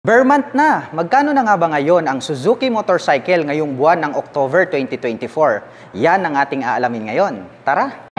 Bare month na! Magkano na nga ba ngayon ang Suzuki motorcycle ngayong buwan ng October 2024? Yan ang ating aalamin ngayon. Tara!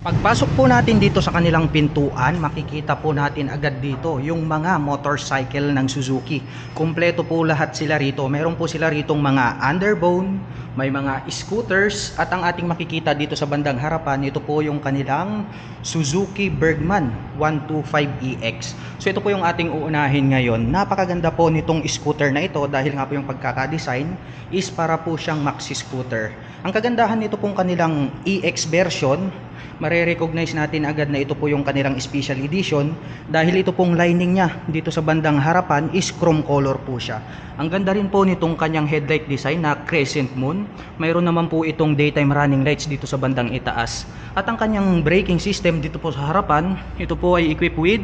Pagpasok po natin dito sa kanilang pintuan, makikita po natin agad dito yung mga motorcycle ng Suzuki. Kumpleto po lahat sila rito. Meron po sila ritong mga underbone, may mga scooters, at ang ating makikita dito sa bandang harapan, ito po yung kanilang Suzuki Bergman 125EX. So ito po yung ating uunahin ngayon. Napakaganda po nitong scooter na ito dahil nga po yung pagkakadesign is para po siyang maxi scooter. Ang kagandahan nito pong kanilang EX version, mare-recognize natin agad na ito po yung kanilang special edition dahil ito pong lining niya dito sa bandang harapan is chrome color po siya. Ang ganda rin po nitong kanyang headlight design na crescent moon. Mayroon naman po itong daytime running lights dito sa bandang itaas. At ang kanyang braking system dito po sa harapan, ito po ay equipped with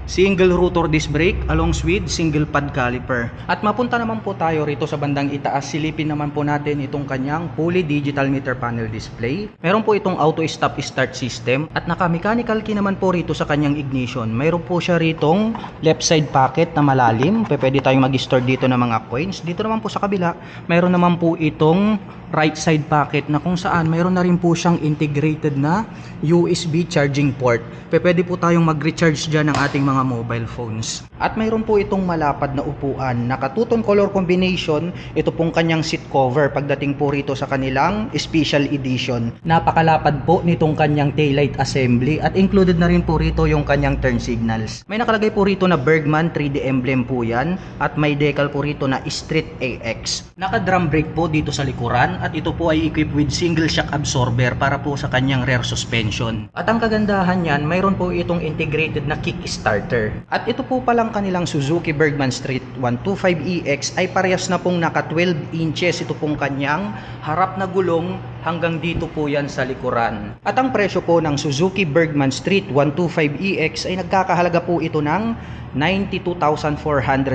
single rotor disc brake along with single pad caliper. At mapunta naman po tayo rito sa bandang itaas. Silipin naman po natin itong kanyang fully digital meter panel display. Meron po itong auto stop start system at naka-mechanical key naman po rito sa kanyang ignition. Meron po siya ritong left side pocket na malalim. Pwede tayong mag-store dito ng mga coins. Dito naman po sa kabila, meron naman po itong right side pocket na kung saan meron na rin po siyang integrated na USB charging port. Pwede po tayong mag-recharge dyan ng ating mga mobile phones. At mayroon po itong malapad na upuan. Naka two-tone color combination. Ito pong kanyang seat cover pagdating po rito sa kanilang special edition. Napakalapad po nitong kanyang taillight assembly at included na rin po rito yung kanyang turn signals. May nakalagay po rito na Bergman 3D emblem po yan at may decal po rito na Street AX. Naka drum brake po dito sa likuran at ito po ay equipped with single shock absorber para po sa kanyang rear suspension. At ang kagandahan niyan, mayroon po itong integrated na kickstarter. At ito po palang kanilang Suzuki Bergman Street 125EX ay parehas na pong naka 12 inches ito pong kanyang harap na gulong hanggang dito po yan sa likuran. At ang presyo po ng Suzuki Bergman Street 125EX ay nagkakahalaga po ito ng 92,400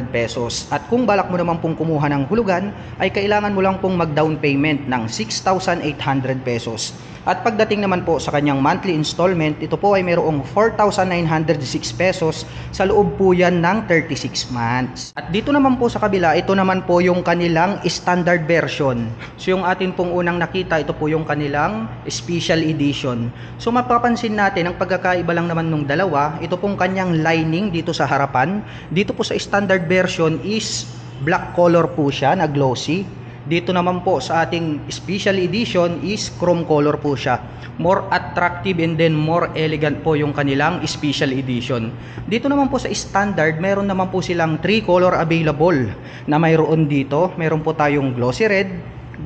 pesos. At kung balak mo naman pong kumuha ng hulugan, ay kailangan mo lang pong mag-down payment ng 6,800 pesos. At pagdating naman po sa kanyang monthly installment, ito po ay mayroong 4,906 pesos sa loob po yan ng 36 months. At dito naman po sa kabila, ito naman po yung kanilang standard version. So yung atin pong unang nakita, ito po yung kanilang special edition. So mapapansin natin, ang pagkakaiba lang naman nung dalawa, ito pong kanyang lining dito sa harapan. Dito po sa standard version is black color po siya na glossy. Dito naman po sa ating special edition is chrome color po siya. More attractive and then more elegant po yung kanilang special edition. Dito naman po sa standard, meron naman po silang 3 color available na mayroon dito. Meron po tayong glossy red,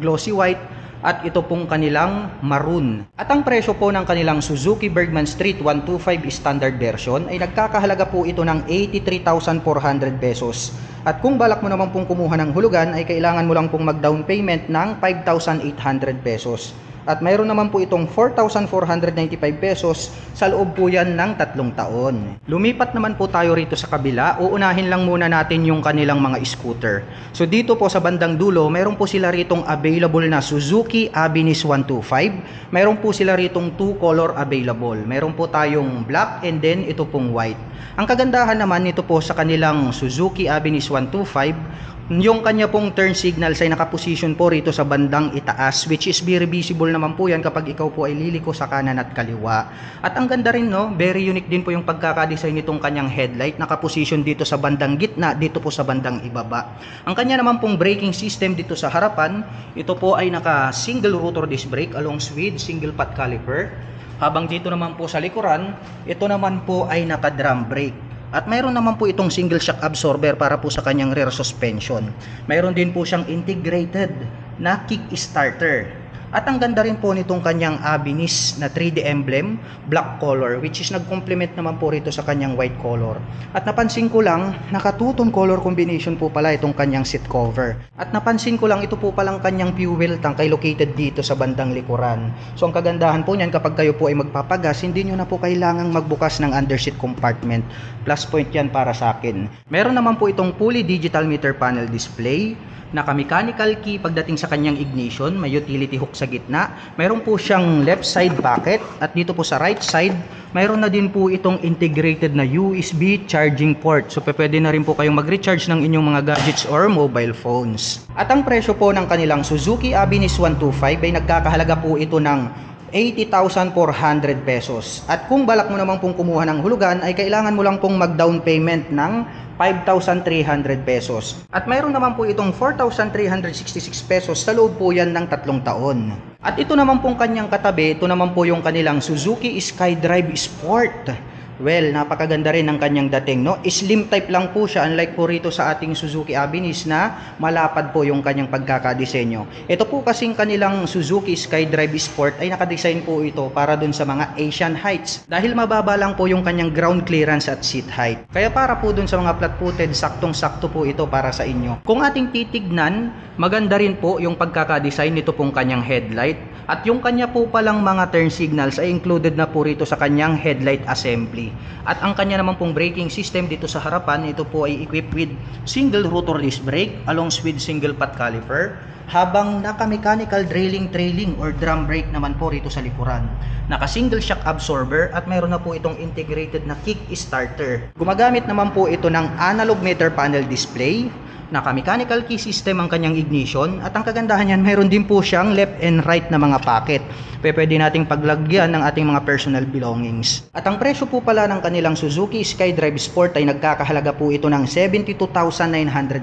glossy white, at ito pong kanilang maroon. At ang presyo po ng kanilang Suzuki Bergman Street 125 standard version ay nagkakahalaga po ito ng 83,400 pesos. At kung balak mo naman pong kumuha ng hulugan ay kailangan mo lang pong mag-down payment ng 5,800 pesos. At mayroon naman po itong 4,495 pesos sa loob po yan ng 3 taon. Lumipat naman po tayo rito sa kabila. Uunahin lang muna natin yung kanilang mga scooter. So dito po sa bandang dulo, mayroon po sila ritong available na Suzuki Abinis 125. Mayroon po sila ritong 2 color available. Mayroon po tayong black and then ito pong white. Ang kagandahan naman nito po sa kanilang Suzuki Abinis 125, yung kanya pong turn signals ay nakaposition po rito sa bandang itaas, which is very visible naman po yan kapag ikaw po ay liliko sa kanan at kaliwa. At ang ganda rin, no, very unique din po yung pagkakadesign nitong kanyang headlight, nakaposition dito sa bandang gitna, dito po sa bandang ibaba. Ang kanya naman pong braking system dito sa harapan, ito po ay naka single rotor disc brake along with single pad caliper. Habang dito naman po sa likuran, ito naman po ay naka drum brake. At mayroon naman po itong single shock absorber para po sa kanyang rear suspension. Mayroon din po siyang integrated na kick starter. At ang ganda rin po nitong kanyang Abinis na 3D emblem, black color, which is nag-complement naman po rito sa kanyang white color. At napansin ko lang, naka-two-tone color combination po pala itong kanyang seat cover. At napansin ko lang, ito po palang kanyang fuel tank ay located dito sa bandang likuran. So ang kagandahan po niyan, kapag kayo po ay magpapagas, hindi nyo na po kailangang magbukas ng underseat compartment. Plus point yan para sa akin. Meron naman po itong fully digital meter panel display, naka-mechanical key pagdating sa kanyang ignition, may utility hook sa gitna, mayroon po siyang left side bucket, at dito po sa right side, mayroon na din po itong integrated na USB charging port. So pwede na rin po kayong mag-recharge ng inyong mga gadgets or mobile phones. At ang presyo po ng kanilang Suzuki Abinis 125 ay nagkakahalaga po ito ng 80,400 pesos. At kung balak mo naman pong kumuha ng hulugan, ay kailangan mo lang pong mag-down payment ng 5,300 pesos. At mayroon naman po itong 4,366 pesos sa loob po yan ng 3 taon. At ito naman pong kanyang katabi, ito naman po yung kanilang Suzuki SkyDrive Sport. Well, napakaganda rin ng kanyang dating, no? Slim type lang po siya, unlike po rito sa ating Suzuki Abinis na malapad po yung kanyang pagkakadesenyo. Ito po kasing kanilang Suzuki SkyDrive Sport ay nakadesign po ito para dun sa mga Asian heights. Dahil mababa lang po yung kanyang ground clearance at seat height. Kaya para po dun sa mga flat-footed, saktong-sakto po ito para sa inyo. Kung ating titignan, maganda rin po yung pagkakadesign nito pong kanyang headlight. At yung kanya po palang mga turn signals ay included na po rito sa kanyang headlight assembly. At ang kanya naman pong braking system dito sa harapan, ito po ay equipped with single rotor disc brake along with single pot caliper, habang naka-mechanical trailing or drum brake naman po rito sa likuran. Naka-single shock absorber at mayroon na po itong integrated na kick starter. Gumagamit naman po ito ng analog meter panel display, naka-mechanical key system ang kanyang ignition, at ang kagandahan niyan, mayroon din po siyang left and right na mga pocket. Pwede nating paglagyan ng ating mga personal belongings. At ang presyo po pala ng kanilang Suzuki SkyDrive Sport ay nagkakahalaga po ito ng 72,900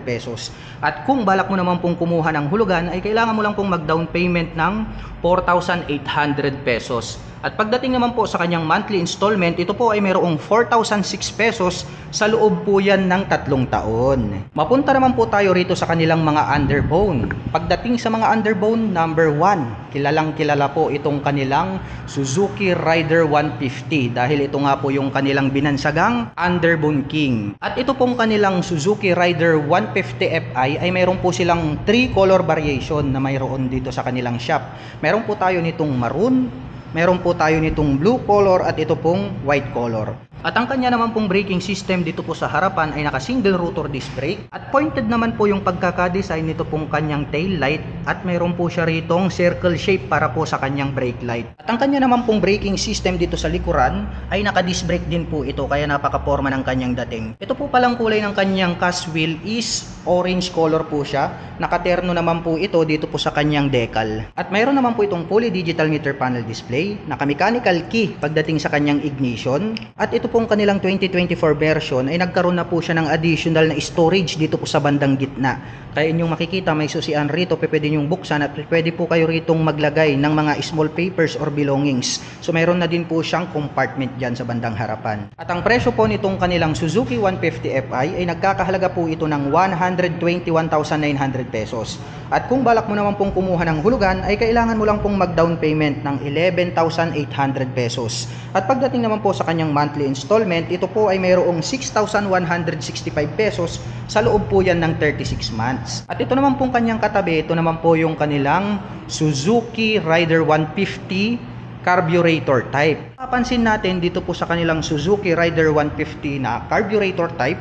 pesos. At kung balak mo naman pong kumuha ng hulugan, ay kailangan mo lang pong mag-down payment ng 4,800 pesos. At pagdating naman po sa kanyang monthly installment, ito po ay mayroong 4,006 pesos sa loob po yan ng 3 taon. Mapunta naman po tayo rito sa kanilang mga underbone. Pagdating sa mga underbone, number 1, kilalang kilala po itong kanilang Suzuki Rider 150 dahil ito nga po yung kanilang binansagang underbone king. At ito pong kanilang Suzuki Rider 150 Fi ay mayroon po silang 3 color variation na mayroon dito sa kanilang shop. Meron po tayo nitong maroon, meron po tayo nitong blue color at ito pong white color. At ang kanya naman pong braking system dito po sa harapan ay naka-single rotor disc brake, at pointed naman po yung pagkakadesign nito pong kanyang tail light, at mayroon po siya ritong circle shape para po sa kanyang brake light. At ang kanya naman pong braking system dito sa likuran ay naka-disc brake din po ito, kaya napaka-forma ng kanyang dating. Ito po palang kulay ng kanyang cast wheel is orange color po siya. Nakaterno naman po ito dito po sa kanyang decal. At mayroon naman po itong fully digital meter panel display, naka-mechanical key pagdating sa kanyang ignition, at ito pong kanilang 2024 version ay nagkaroon na po siya ng additional na storage dito po sa bandang gitna. Kaya inyong makikita may susian rito, pwede nyong buksan at pwede po kayo ritong maglagay ng mga small papers or belongings. So mayroon na din po siyang compartment dyan sa bandang harapan. At ang presyo po nitong kanilang Suzuki 150 Fi ay nagkakahalaga po ito ng 121,900 pesos. At kung balak mo naman pong kumuha ng hulugan ay kailangan mo lang pong mag-down payment ng 11,800 pesos. At pagdating naman po sa kanyang monthly installment, ito po ay mayroong 6,165 pesos sa loob po yan ng 36 months. At ito naman pong kanyang katabi, ito naman po yung kanilang Suzuki Rider 150 carburetor type. Papansin natin dito po sa kanilang Suzuki Rider 150 na carburetor type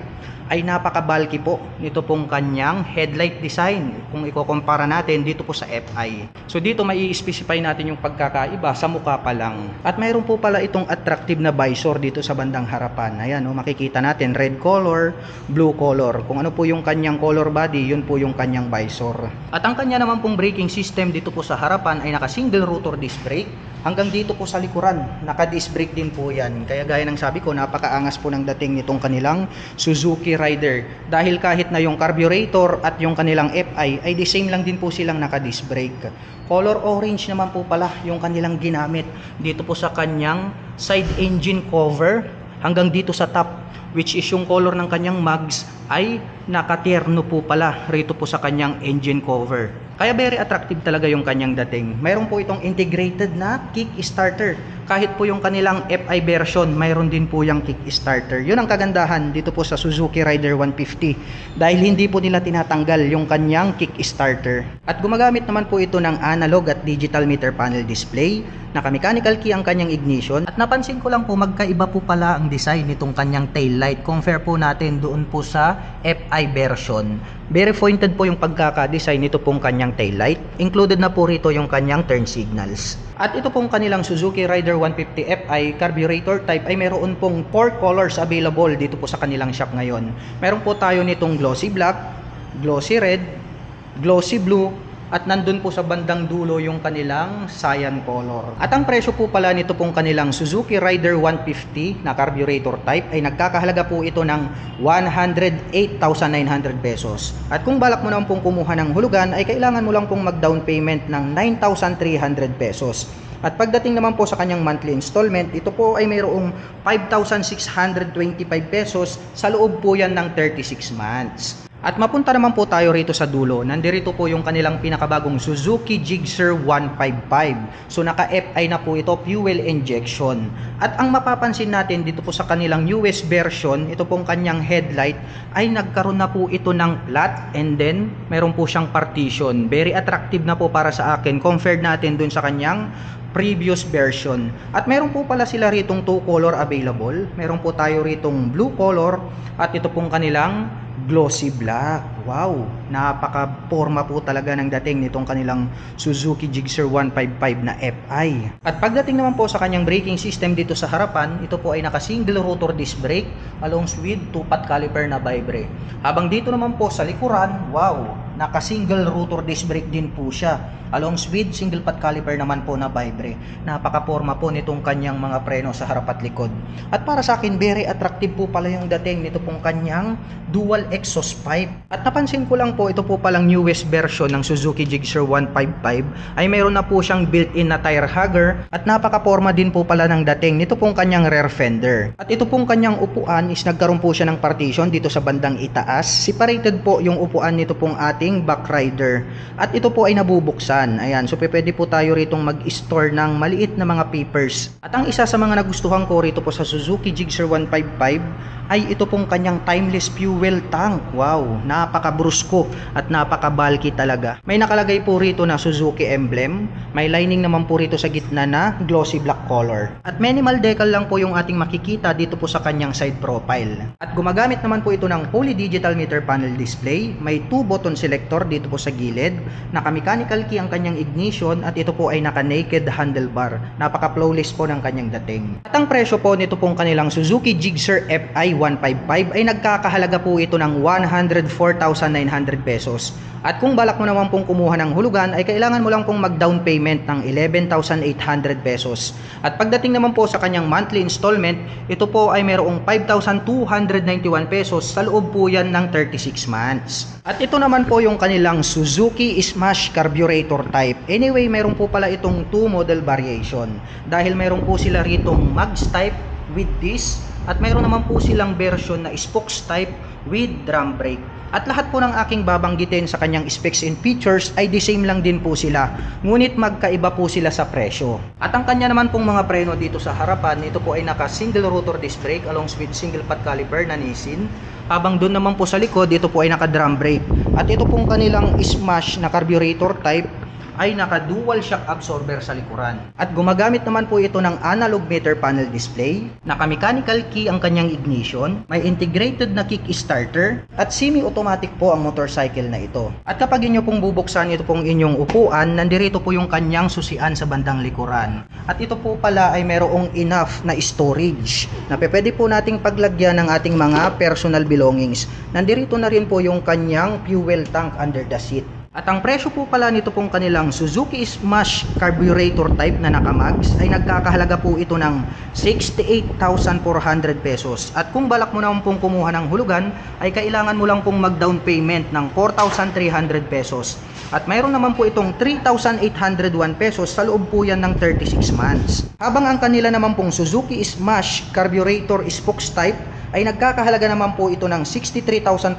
ay napaka-bulky po nito pong kanyang headlight design kung ikukumpara natin dito po sa Fi. So dito may i-specify natin yung pagkakaiba sa mukha pa lang. At mayroon po pala itong attractive na visor dito sa bandang harapan. Ayan, makikita natin red color, blue color. Kung ano po yung kanyang color body, yun po yung kanyang visor. At ang kanya naman pong braking system dito po sa harapan ay naka-single rotor disc brake. Hanggang dito po sa likuran, naka-disc brake din po yan. Kaya gaya ng sabi ko, napakaangas po ng dating nitong kanilang Suzuki Rider. Dahil kahit na yung carburetor at yung kanilang Fi ay the same lang din po silang naka-disc brake. Color orange naman po pala yung kanilang ginamit dito po sa kanyang side engine cover hanggang dito sa top. which is yung color ng kanyang mags ay nakatierno po pala rito po sa kanyang engine cover. Kaya very attractive talaga yung kanyang dating. Mayroon po itong integrated na kickstarter. Kahit po yung kanilang FI version, mayroon din po yung kickstarter. Yun ang kagandahan dito po sa Suzuki Rider 150 dahil hindi po nila tinatanggal yung kanyang kickstarter. At gumagamit naman po ito ng analog at digital meter panel display. Naka-mechanical key ang kanyang ignition. At napansin ko lang po magkaiba po pala ang design nitong kanyang tail light. Compare po natin doon po sa FI version. Very pointed po yung pagkaka-design nito pong kanyang tail light. Included na po rito yung kanyang turn signals. At ito pong kanilang Suzuki Rider 150 FI carburetor type ay meron pong 4 colors available dito po sa kanilang shop ngayon. Meron po tayo nitong glossy black, glossy red, glossy blue, at nandun po sa bandang dulo yung kanilang cyan color. At ang presyo po pala nito pong kanilang Suzuki Rider 150 na carburetor type ay nagkakahalaga po ito ng 108,900 pesos. At kung balak mo naman pong kumuha ng hulugan ay kailangan mo lang pong mag-down payment ng 9,300 pesos. At pagdating naman po sa kanyang monthly installment, ito po ay mayroong 5,625 pesos, sa loob po yan ng 36 months. At mapunta naman po tayo rito sa dulo. Nandirito po yung kanilang pinakabagong Suzuki Gixxer 155. So naka-FI na po ito, fuel injection. At ang mapapansin natin dito po sa kanilang newest version, ito pong kanyang headlight ay nagkaroon na po ito ng flat and then meron po siyang partition. Very attractive na po para sa akin compared natin dun sa kanyang previous version. At meron po pala sila ritong 2 color available. Meron po tayo ritong blue color at ito pong kanilang glossy black. Wow, napaka-forma po talaga ng dating nitong kanilang Suzuki Gixxer 155 na FI. At pagdating naman po sa kanyang braking system dito sa harapan, ito po ay naka-single rotor disc brake along with 2-pot caliper na vibre. Habang dito naman po sa likuran, wow, naka-single rotor disc brake din po siya along with single pot caliper naman po na vibre. Napaka-forma po nitong kanyang mga preno sa harap at likod. At para sa akin, very attractive po pala yung dating nito pong kanyang dual exhaust pipe. At napansin ko lang po, ito po palang newest version ng Suzuki Gixxer 155 ay mayroon na po siyang built-in na tire hugger at napaka-forma din po pala ng dating nito pong kanyang rear fender. At ito pong kanyang upuan is nagkaroon po siya ng partition dito sa bandang itaas. Separated po yung upuan nito pong ating back rider. At ito po ay nabubuksan. Ayan, so pwede po tayo ritong mag-store ng maliit na mga papers. At ang isa sa mga nagustuhan ko rito po sa Suzuki Gixxer 155 ay ito pong kanyang timeless fuel tank. Wow, napaka-brusko at napaka-bulky talaga. May nakalagay po rito na Suzuki emblem. May lining naman po rito sa gitna na glossy black color. At minimal decal lang po yung ating makikita dito po sa kanyang side profile. At gumagamit naman po ito ng fully digital meter panel display. May 2 button selector dito po sa gilid. Naka-mechanical key ang kanyang ignition at ito po ay naka-naked handlebar. Napaka-flawless po ng kanyang dating. At ang presyo po nito pong kanilang Suzuki Gixxer FI 155 ay nagkakahalaga po ito ng 104,900 pesos. At kung balak mo naman pong kumuha ng hulugan ay kailangan mo lang pong mag-down payment ng 11,800 pesos. At pagdating naman po sa kanyang monthly installment, ito po ay mayroong 5,291 pesos, sa loob po yan ng 36 months. At ito naman po yung kanilang Suzuki Smash carburetor type. Anyway, mayroon po pala itong 2 model variation. Dahil mayroon po sila ritong mags type with disc at mayroon naman po silang version na spokes type with drum brake. At lahat po ng aking babanggitin sa kanyang specs and features ay the same lang din po sila. Ngunit magkaiba po sila sa presyo. At ang kanya naman pong mga preno dito sa harapan, ito po ay naka single rotor disc brake along with single pot caliper na Nissin. Habang doon naman po sa likod, ito po ay naka drum brake. At ito pong kanilang Smash na carburetor type ay naka dual shock absorber sa likuran. At gumagamit naman po ito ng analog meter panel display, naka-mechanical key ang kanyang ignition, may integrated na kickstarter, at semi-automatic po ang motorcycle na ito. At kapag inyo pong bubuksan ito pong inyong upuan, nandirito po yung kanyang susian sa bandang likuran. At ito po pala ay merong enough na storage na pwede po nating paglagyan ng ating mga personal belongings. Nandirito na rin po yung kanyang fuel tank under the seat. At ang presyo po pala nito pong kanilang Suzuki Smash carburetor type na nakamags ay nagkakahalaga po ito ng 68,400 pesos. At kung balak mo naman pong kumuha ng hulugan ay kailangan mo lang pong mag-down payment ng 4,300 pesos. At mayroon naman po itong 3,801 pesos, sa loob po yan ng 36 months. Habang ang kanila naman pong Suzuki Smash carburetor spokes type ay nagkakahalaga naman po ito ng 63,400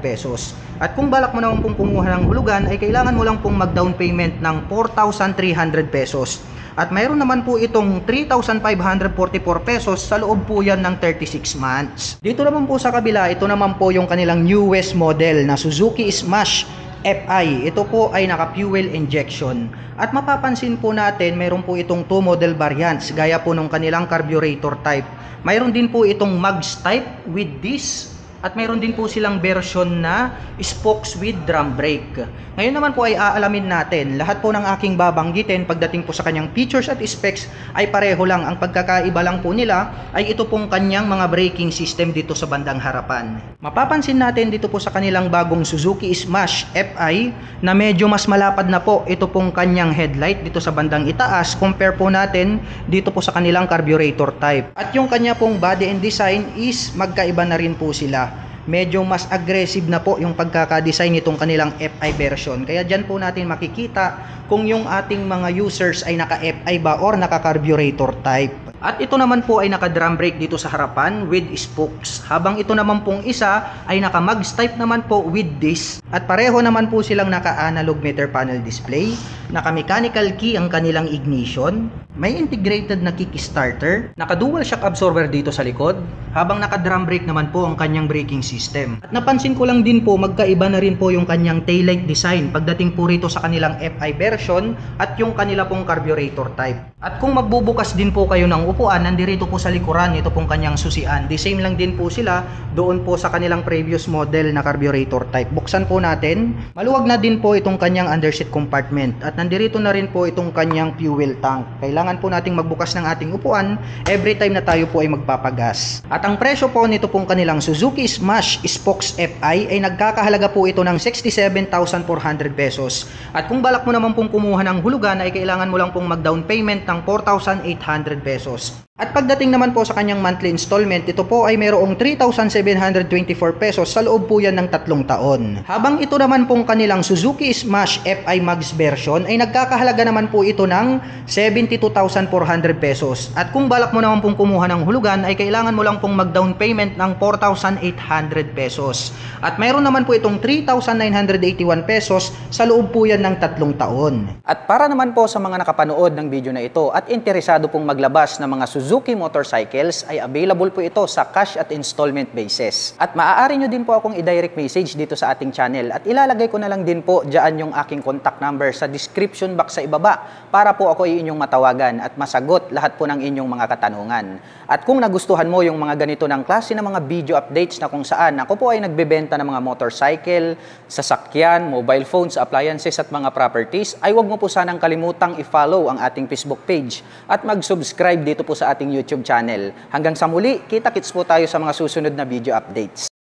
pesos. At kung balak mo naman pong kumuha ng hulugan ay kailangan mo lang pong mag-down payment ng 4,300 pesos. At mayroon naman po itong 3,544 pesos sa loob po yan ng 36 months. Dito naman po sa kabila, ito naman po yung kanilang newest model na Suzuki Smash FI. Ito po ay naka-fuel injection. At mapapansin po natin, mayroon po itong 2 model variants gaya po nung kanilang carburetor type. Mayroon din po itong mags type with this. At mayroon din po silang version na spokes with drum brake. Ngayon naman po ay aalamin natin. Lahat po ng aking babanggitin pagdating po sa kanyang features at specs ay pareho lang. Ang pagkakaiba lang po nila ay ito pong kanyang mga braking system dito sa bandang harapan. Mapapansin natin dito po sa kanilang bagong Suzuki Smash FI na medyo mas malapad na po ito pong kanyang headlight dito sa bandang itaas compare po natin dito po sa kanilang carburetor type. At yung kanya pong body and design is magkaiba na rin po sila. Medyo mas aggressive na po yung pagkakadesign nitong kanilang FI version. Kaya dyan po natin makikita kung yung ating mga users ay naka-FI ba or naka-carburetor type. At ito naman po ay naka-drum brake dito sa harapan with spokes. Habang ito naman pong isa ay naka-mags type naman po with disc. At pareho naman po silang naka-analog meter panel display. Naka-mechanical key ang kanilang ignition. May integrated na kickstarter. Naka-dual shock absorber dito sa likod. Habang naka-drum brake naman po ang kanyang braking system. At napansin ko lang din po magkaiba na rin po yung kanyang taillight design pagdating po rito sa kanilang FI version at yung kanila pong carburetor type. At kung magbubukas din po kayo ng upuan, nandirito po sa likuran ito pong kanyang susian. The same lang din po sila doon po sa kanilang previous model na carburetor type. Buksan po natin. Maluwag na din po itong kanyang underseat compartment at nandirito na rin po itong kanyang fuel tank. Kailangan po nating magbukas ng ating upuan every time na tayo po ay magpapagas. At ang presyo po nito pong kanilang Suzuki Smash Spokes FI ay nagkakahalaga po ito ng 67,400 pesos. At kung balak mo naman pong kumuha ng hulugan ay kailangan mo lang pong mag-down payment ng 4,800 pesos. At pagdating naman po sa kanyang monthly installment, ito po ay mayroong 3,724 pesos sa loob po yan ng 3 taon. Habang ito naman pong kanilang Suzuki Smash FI Max version ay nagkakahalaga naman po ito ng 72,400 pesos. At kung balak mo naman pong kumuha ng hulugan ay kailangan mo lang pong mag-down payment ng 4,800 pesos. At mayroon naman po itong 3,981 pesos sa loob po yan ng 3 taon. At para naman po sa mga nakapanood ng video na ito at interesado pong maglabas ng mga Suzuki motorcycles ay available po ito sa cash at installment basis. At maaari nyo din po akong i-direct message dito sa ating channel at ilalagay ko na lang din po dyan yung aking contact number sa description box sa ibaba para po ako inyong matawagan at masagot lahat po ng inyong mga katanungan. At kung nagustuhan mo yung mga ganito ng klase ng mga video updates na kung saan ako po ay nagbebenta ng mga motorcycle, sasakyan, mobile phones, appliances at mga properties, ay huwag mo po sanang kalimutang i-follow ang ating Facebook page at mag-subscribe dito po sa ating YouTube channel. Hanggang sa muli, kita-kits po tayo sa mga susunod na video updates.